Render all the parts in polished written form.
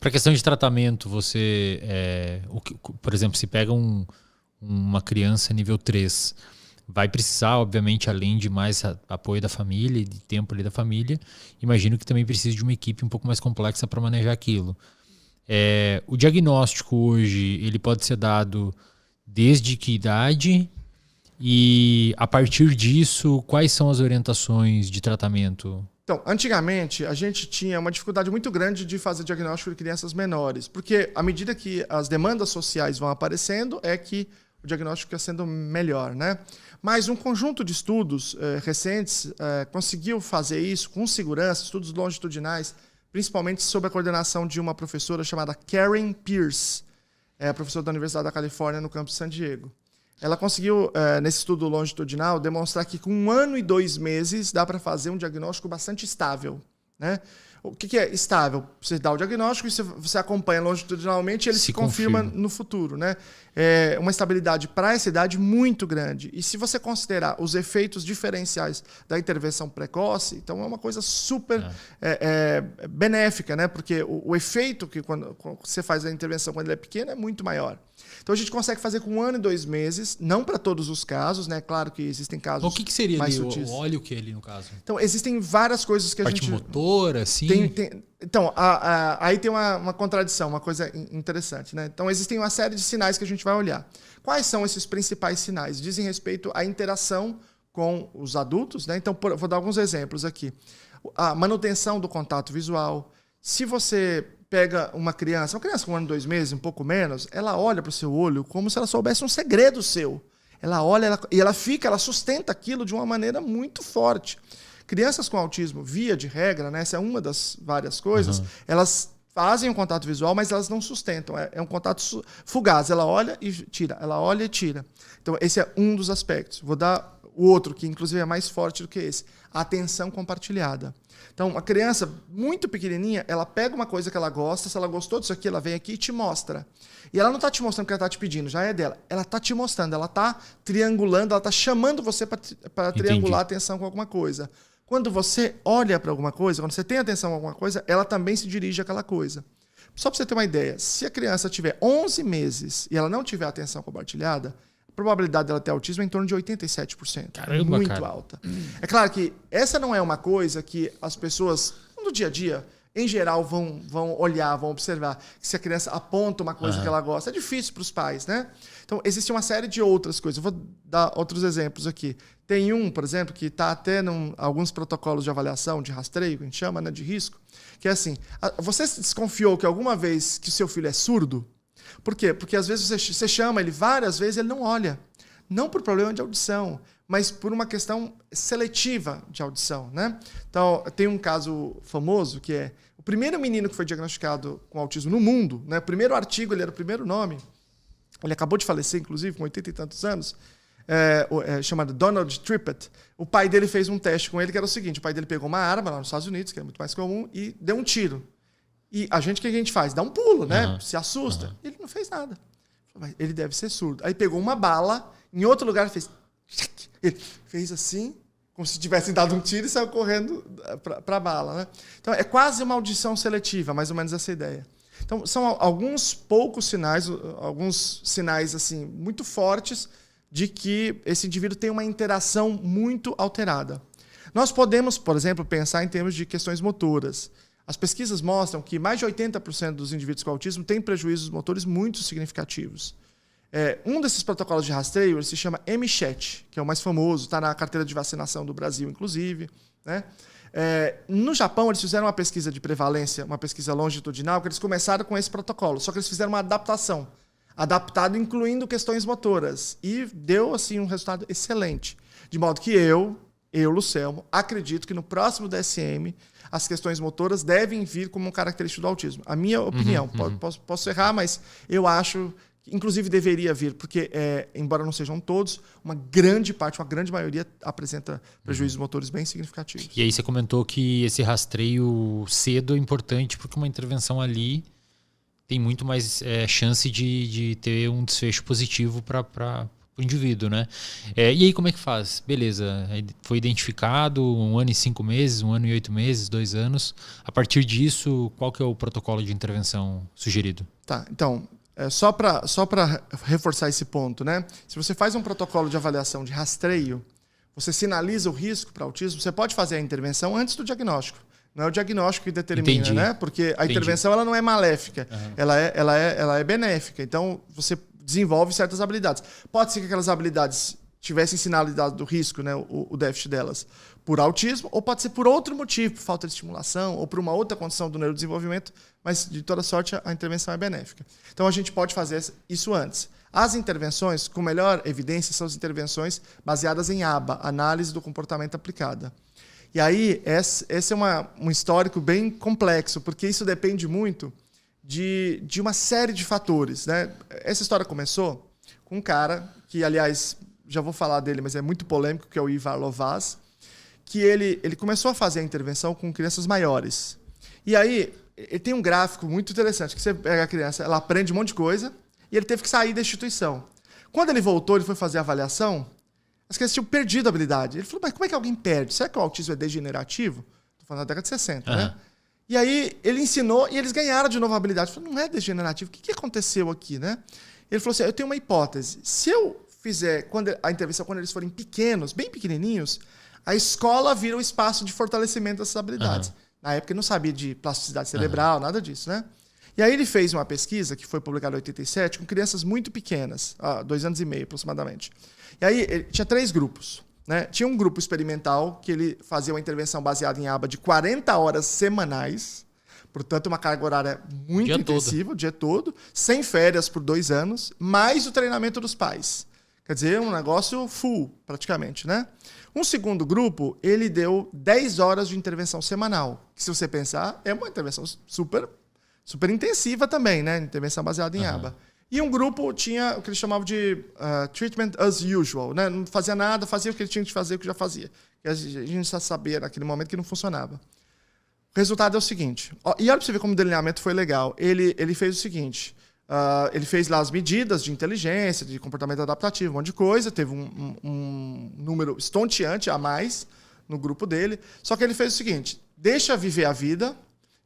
Para questão de tratamento, por exemplo, se pega uma criança nível 3, vai precisar, obviamente, além de mais apoio da família e de tempo ali da família, imagino que também precisa de uma equipe um pouco mais complexa para manejar aquilo. O diagnóstico hoje, ele pode ser dado desde que idade? E a partir disso, quais são as orientações de tratamento? Então, antigamente, a gente tinha uma dificuldade muito grande de fazer diagnóstico de crianças menores, porque à medida que as demandas sociais vão aparecendo, é que o diagnóstico ia sendo melhor, né? Mas um conjunto de estudos recentes conseguiu fazer isso com segurança, estudos longitudinais, principalmente sob a coordenação de uma professora chamada Karen Pierce, professora da Universidade da Califórnia no campus de San Diego. Ela conseguiu, nesse estudo longitudinal, demonstrar que com 1 ano e 2 meses dá para fazer um diagnóstico bastante estável, né? O que é estável? Você dá o diagnóstico e você acompanha longitudinalmente e ele se confirma no futuro, né? É uma estabilidade para essa idade muito grande. E se você considerar os efeitos diferenciais da intervenção precoce, então é uma coisa super benéfica, né? Porque o efeito que quando você faz a intervenção quando ele é pequeno é muito maior. Então a gente consegue fazer com 1 ano e 2 meses, não para todos os casos, né? Claro que existem casos mais sutis. O que seria ali? O óleo que é ali no caso? Então existem várias coisas que a gente... Parte motora, assim? Então, aí tem uma contradição, uma coisa interessante, né? Então existem uma série de sinais que a gente vai olhar. Quais são esses principais sinais? Dizem respeito à interação com os adultos, né? Então vou dar alguns exemplos aqui. A manutenção do contato visual. Se você pega uma criança com 1 ano e 2 meses, um pouco menos, ela olha para o seu olho como se ela soubesse um segredo seu. Ela olha e ela sustenta aquilo de uma maneira muito forte. Crianças com autismo, via de regra, né, essa é uma das várias coisas, elas fazem um contato visual, mas elas não sustentam. É um contato fugaz. Ela olha e tira, ela olha e tira. Então, esse é um dos aspectos. Vou dar o outro, que inclusive é mais forte do que esse. A atenção compartilhada. Então, uma criança muito pequenininha, ela pega uma coisa que ela gosta, se ela gostou disso aqui, ela vem aqui e te mostra. E ela não está te mostrando o que ela está te pedindo, já é dela. Ela está te mostrando, ela está triangulando, ela está chamando você para triangular a atenção com alguma coisa. Quando você olha para alguma coisa, quando você tem atenção a alguma coisa, ela também se dirige àquela coisa. Só para você ter uma ideia, se a criança tiver 11 meses e ela não tiver atenção compartilhada, a probabilidade dela ter autismo é em torno de 87%. Caramba, muito alta. É claro que essa não é uma coisa que as pessoas, no dia a dia, em geral, vão olhar, vão observar. Se a criança aponta uma coisa que ela gosta, é difícil para os pais, né? Então, existe uma série de outras coisas. Eu vou dar outros exemplos aqui. Tem um, por exemplo, que está até em alguns protocolos de avaliação, de rastreio, que a gente chama, né, de risco, que é assim, você desconfiou que alguma vez que o seu filho é surdo? Por quê? Porque às vezes você chama ele várias vezes e ele não olha. Não por problema de audição, mas por uma questão seletiva de audição, né? Então, tem um caso famoso que é o primeiro menino que foi diagnosticado com autismo no mundo, né? O primeiro artigo, ele era o primeiro nome. Ele acabou de falecer, inclusive, com 80 e tantos anos, chamado Donald Trippett. O pai dele fez um teste com ele que era o seguinte: o pai dele pegou uma arma lá nos Estados Unidos, que é muito mais comum, e deu um tiro. E o que a gente faz? Dá um pulo, né? Se assusta. Ele não fez nada. Ele deve ser surdo. Aí pegou uma bala, em outro lugar fez... Ele fez assim, como se tivessem dado um tiro e saiu correndo para a bala, né? Então, é quase uma audição seletiva, mais ou menos essa ideia. Então, são alguns poucos sinais, alguns sinais assim, muito fortes de que esse indivíduo tem uma interação muito alterada. Nós podemos, por exemplo, pensar em termos de questões motoras. As pesquisas mostram que mais de 80% dos indivíduos com autismo têm prejuízos motores muito significativos. Um desses protocolos de rastreio ele se chama MCHAT, que é o mais famoso, está na carteira de vacinação do Brasil, inclusive, né? No Japão, eles fizeram uma pesquisa de prevalência, uma pesquisa longitudinal, que eles começaram com esse protocolo, só que eles fizeram uma adaptação, adaptado incluindo questões motoras, e deu assim um resultado excelente. De modo que eu, Lucelmo, acredito que no próximo DSM as questões motoras devem vir como característica do autismo. A minha opinião, posso errar, mas eu acho que inclusive deveria vir, porque, embora não sejam todos, uma grande parte, uma grande maioria apresenta prejuízos motores bem significativos. E aí você comentou que esse rastreio cedo é importante porque uma intervenção ali tem muito mais chance de ter um desfecho positivo para indivíduo, né? E aí como é que faz? Beleza, aí foi identificado 1 ano e 5 meses, 1 ano e 8 meses, 2 anos. A partir disso, qual que é o protocolo de intervenção sugerido? Tá, então, só para reforçar esse ponto, né? Se você faz um protocolo de avaliação de rastreio, você sinaliza o risco para autismo, você pode fazer a intervenção antes do diagnóstico. Não é o diagnóstico que determina, Entendi. né? Porque a intervenção ela não é maléfica, ela é benéfica. Então, você desenvolve certas habilidades. Pode ser que aquelas habilidades tivessem sinalizado do risco, né, o déficit delas, por autismo, ou pode ser por outro motivo, por falta de estimulação, ou por uma outra condição do neurodesenvolvimento, mas, de toda sorte, a intervenção é benéfica. Então, a gente pode fazer isso antes. As intervenções com melhor evidência são as intervenções baseadas em ABA, Análise do Comportamento Aplicada. E aí, esse é um histórico bem complexo, porque isso depende muito de uma série de fatores, né? Essa história começou com um cara que, aliás, já vou falar dele, mas é muito polêmico, que é o Ivar Lovász, que ele começou a fazer a intervenção com crianças maiores. E aí, ele tem um gráfico muito interessante, que você pega a criança, ela aprende um monte de coisa, e ele teve que sair da instituição. Quando ele voltou, ele foi fazer a avaliação, as crianças tinham perdido a habilidade. Ele falou, mas como é que alguém perde? Será que o autismo é degenerativo? Estou falando da década de 60, né? E aí ele ensinou e eles ganharam de novo a habilidade. Eu falei, não é degenerativo, o que aconteceu aqui, né? Ele falou assim, eu tenho uma hipótese. Se eu fizer a intervenção quando eles forem pequenos, bem pequenininhos, a escola vira um espaço de fortalecimento dessas habilidades. Na época ele não sabia de plasticidade cerebral, nada disso, né? E aí ele fez uma pesquisa, que foi publicada em 87, com crianças muito pequenas, 2 anos e meio aproximadamente. E aí ele tinha 3 grupos. Né? Tinha um grupo experimental que ele fazia uma intervenção baseada em ABA de 40 horas semanais, portanto uma carga horária muito intensiva, o dia todo, sem férias por 2 anos, mais o treinamento dos pais. Quer dizer, um negócio full, praticamente. Né? Um segundo grupo, ele deu 10 horas de intervenção semanal, que se você pensar, é uma intervenção super intensiva também, né? Intervenção baseada em ABA. E um grupo tinha o que eles chamavam de treatment as usual, né? Não fazia nada, fazia o que ele tinha que fazer, o que já fazia. E a gente já sabia naquele momento que não funcionava. O resultado é o seguinte, e olha para você ver como o delineamento foi legal. Ele fez o seguinte, ele fez lá as medidas de inteligência, de comportamento adaptativo, um monte de coisa, teve um número estonteante a mais no grupo dele, só que ele fez o seguinte, deixa viver a vida,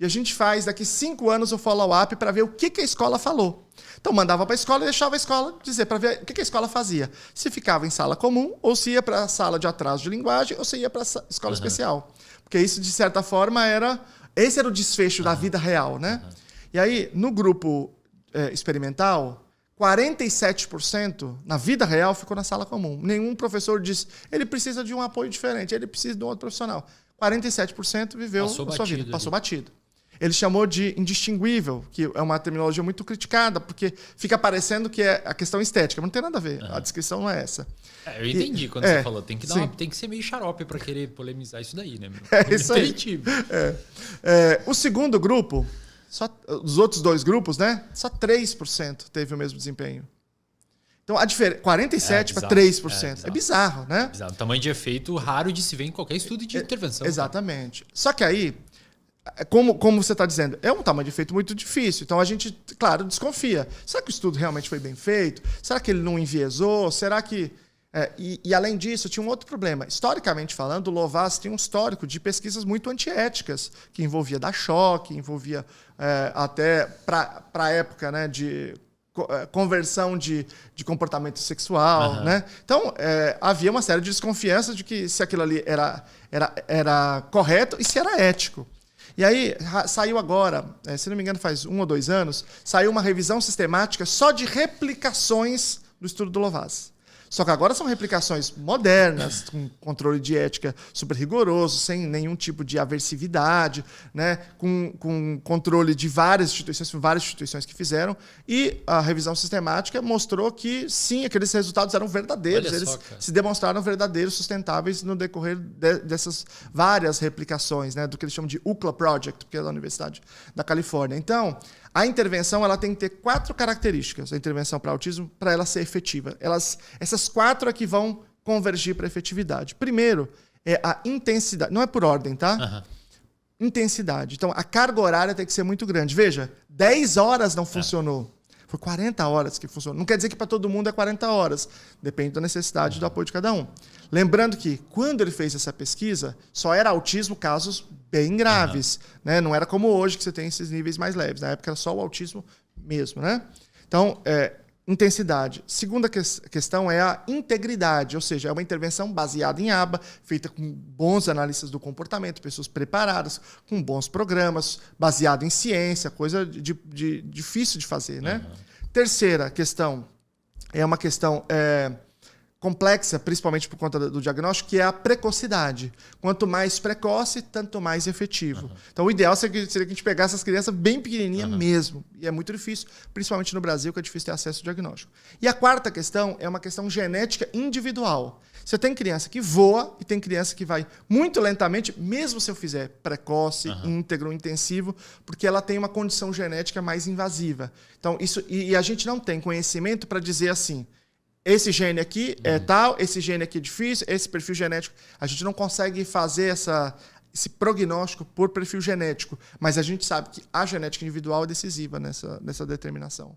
e a gente faz daqui 5 anos o follow-up para ver o que a escola falou. Então mandava para a escola e deixava a escola dizer para ver o que a escola fazia. Se ficava em sala comum, ou se ia para a sala de atraso de linguagem, ou se ia para a escola especial. Porque isso, de certa forma, esse era o desfecho da vida real. Né? E aí, no grupo experimental, 47% na vida real ficou na sala comum. Nenhum professor disse, ele precisa de um apoio diferente, ele precisa de um outro profissional. 47% viveu a sua vida, passou batido. Ele chamou de indistinguível, que é uma terminologia muito criticada, porque fica parecendo que é a questão estética, mas não tem nada a ver, a descrição não é essa. Eu entendi quando você falou, tem que ser meio xarope para querer polemizar isso daí, né? É isso aí. O segundo grupo, os outros 2 grupos, né? Só 3% teve o mesmo desempenho. Então, a diferença 47% para 3%. É bizarro, né? Bizarro. Tamanho de efeito raro de se ver em qualquer estudo de intervenção. Exatamente. Só que aí, como você está dizendo, é um tamanho de efeito muito difícil. Então, a gente, claro, desconfia. Será que o estudo realmente foi bem feito? Será que ele não enviesou? Será que... E além disso, tinha um outro problema. Historicamente falando, o Lovász tinha um histórico de pesquisas muito antiéticas, que envolvia dar choque, envolvia até, para a época, né, de conversão de comportamento sexual. Né? Então, havia uma série de desconfianças de que se aquilo ali era correto e se era ético. E aí, saiu agora, se não me engano faz 1 ou 2 anos, saiu uma revisão sistemática só de replicações do estudo do Lovász. Só que agora são replicações modernas, com controle de ética super rigoroso, sem nenhum tipo de aversividade, né? com controle de várias instituições que fizeram. E a revisão sistemática mostrou que, sim, aqueles resultados eram verdadeiros. Eles se demonstraram verdadeiros, sustentáveis no decorrer dessas várias replicações, né? Do que eles chamam de UCLA Project, que é da Universidade da Califórnia. Então, a intervenção ela tem que ter 4 características, a intervenção para autismo, para ela ser efetiva. Essas 4 é que vão convergir para a efetividade. Primeiro, é a intensidade. Não é por ordem, tá? Intensidade. Então, a carga horária tem que ser muito grande. Veja, 10 horas não funcionou. Foi 40 horas que funcionou. Não quer dizer que para todo mundo é 40 horas. Depende da necessidade do apoio de cada um. Lembrando que, quando ele fez essa pesquisa, só era autismo casos bem graves. Né? Não era como hoje, que você tem esses níveis mais leves. Na época era só o autismo mesmo. Né? Então, intensidade. Segunda questão é a integridade, ou seja, é uma intervenção baseada em aba, feita com bons analistas do comportamento, pessoas preparadas, com bons programas, baseado em ciência, coisa difícil de fazer. Né? Terceira questão é uma questão complexa, principalmente por conta do diagnóstico, que é a precocidade. Quanto mais precoce, tanto mais efetivo. Então, o ideal seria que a gente pegasse essas crianças bem pequenininhas mesmo. E é muito difícil, principalmente no Brasil, que é difícil ter acesso ao diagnóstico. E a quarta questão é uma questão genética individual. Você tem criança que voa e tem criança que vai muito lentamente, mesmo se eu fizer precoce, íntegro, intensivo, porque ela tem uma condição genética mais invasiva. Então, e a gente não tem conhecimento para dizer assim, esse gene aqui é tal, esse gene aqui é difícil, esse perfil genético. A gente não consegue fazer esse prognóstico por perfil genético, mas a gente sabe que a genética individual é decisiva nessa determinação.